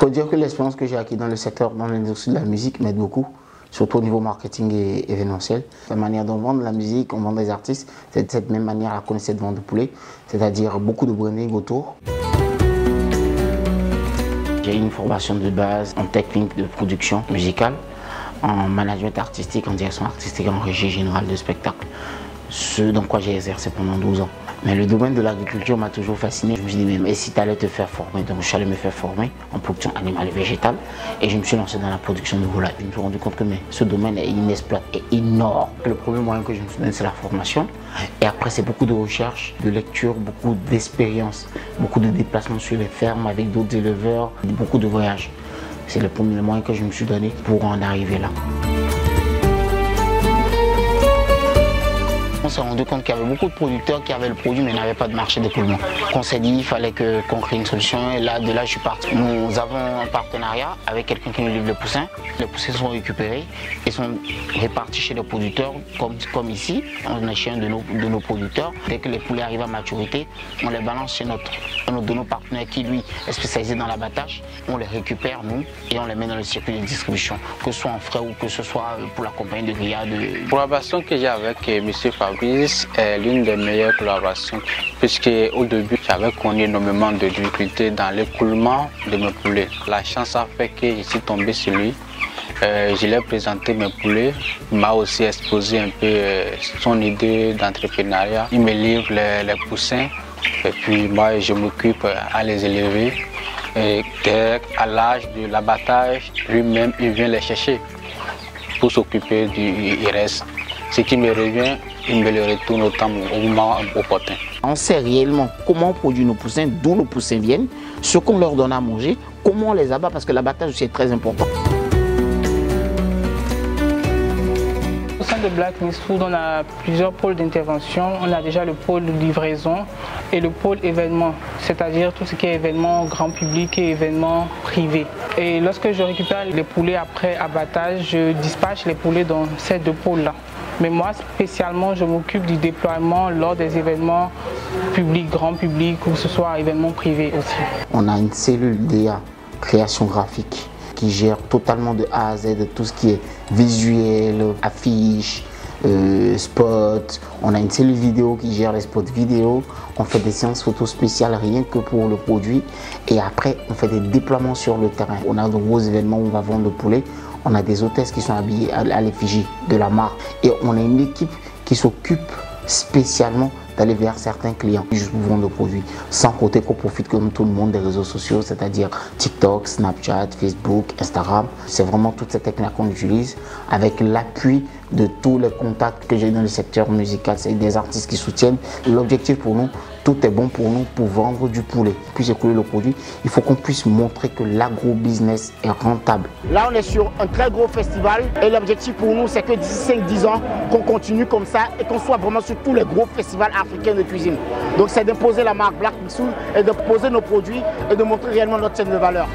Il faut dire que l'expérience que j'ai acquise dans le secteur, dans l'industrie de la musique m'aide beaucoup, surtout au niveau marketing et événementiel. La manière dont on vend de la musique, on vend des artistes, c'est de cette même manière à connaître cette vente de poulet, c'est-à-dire beaucoup de branding autour. J'ai une formation de base en technique de production musicale, en management artistique, en direction artistique, en régie générale de spectacle. Ce dans quoi j'ai exercé pendant 12 ans. Mais le domaine de l'agriculture m'a toujours fasciné. Je me suis dit, mais si tu allais te faire former, donc je suis allé me faire former en production animale et végétale. Et je me suis lancé dans la production de volailles. Je me suis rendu compte que ce domaine est inexploité et énorme. Le premier moyen que je me suis donné, c'est la formation. Et après, c'est beaucoup de recherche, de lecture, beaucoup d'expérience, beaucoup de déplacements sur les fermes avec d'autres éleveurs, beaucoup de voyages. C'est le premier moyen que je me suis donné pour en arriver là. On s'est rendu compte qu'il y avait beaucoup de producteurs qui avaient le produit mais n'avaient pas de marché d'écoulement. On s'est dit qu'il fallait qu'on crée une solution et de là je suis parti. Nous avons un partenariat avec quelqu'un qui nous livre les poussins. Les poussins sont récupérés et sont répartis chez les producteurs comme ici. On est chez un de nos producteurs. Dès que les poulets arrivent à maturité, on les balance chez un de nos partenaires qui lui est spécialisé dans l'abattage. On les récupère nous et on les met dans le circuit de distribution, que ce soit en frais ou que ce soit pour la compagnie de grillade. La collaboration que j'ai avec M. Fabrice est l'une des meilleures collaborations puisque au début j'avais connu énormément de difficultés dans l'écoulement de mes poulets. La chance a fait que je suis tombé sur lui. Je lui ai présenté mes poulets, il m'a aussi exposé un peu son idée d'entrepreneuriat. Il me livre les poussins et puis moi je m'occupe à les élever. Et à l'âge de l'abattage, lui-même il vient les chercher pour s'occuper du reste. Ce qui me revient, il me le retourne au moment opportun. On sait réellement comment on produit nos poussins, d'où nos poussins viennent, ce qu'on leur donne à manger, comment on les abat, parce que l'abattage aussi est très important. Au sein de Black Meat Food, on a plusieurs pôles d'intervention. On a déjà le pôle livraison et le pôle événement, c'est-à-dire tout ce qui est événement grand public et événement privé. Et lorsque je récupère les poulets après abattage, je dispatche les poulets dans ces deux pôles-là. Mais moi, spécialement, je m'occupe du déploiement lors des événements publics, grand public, ou que ce soit événements privés aussi. On a une cellule DA, création graphique, qui gère totalement de A à Z tout ce qui est visuel, affiches, spots. On a une cellule vidéo qui gère les spots vidéo. On fait des séances photos spéciales rien que pour le produit. Et après, on fait des déploiements sur le terrain. On a de gros événements où on va vendre le poulet. On a des hôtesses qui sont habillées à l'effigie de la marque. Et on a une équipe qui s'occupe spécialement d'aller vers certains clients juste pour vendre le produit. Sans compter qu'on profite comme tout le monde des réseaux sociaux, c'est-à-dire TikTok, Snapchat, Facebook, Instagram. C'est vraiment toutes ces techniques qu'on utilise avec l'appui de tous les contacts que j'ai dans le secteur musical. C'est des artistes qui soutiennent. L'objectif pour nous, tout est bon pour nous pour vendre du poulet, puis écouler le produit. Il faut qu'on puisse montrer que l'agro-business est rentable. Là, on est sur un très gros festival et l'objectif pour nous, c'est que d'ici 5-10 ans, qu'on continue comme ça et qu'on soit vraiment sur tous les gros festivals africains de cuisine. Donc, c'est d'imposer la marque Black Meat Food et de proposer nos produits et de montrer réellement notre chaîne de valeur.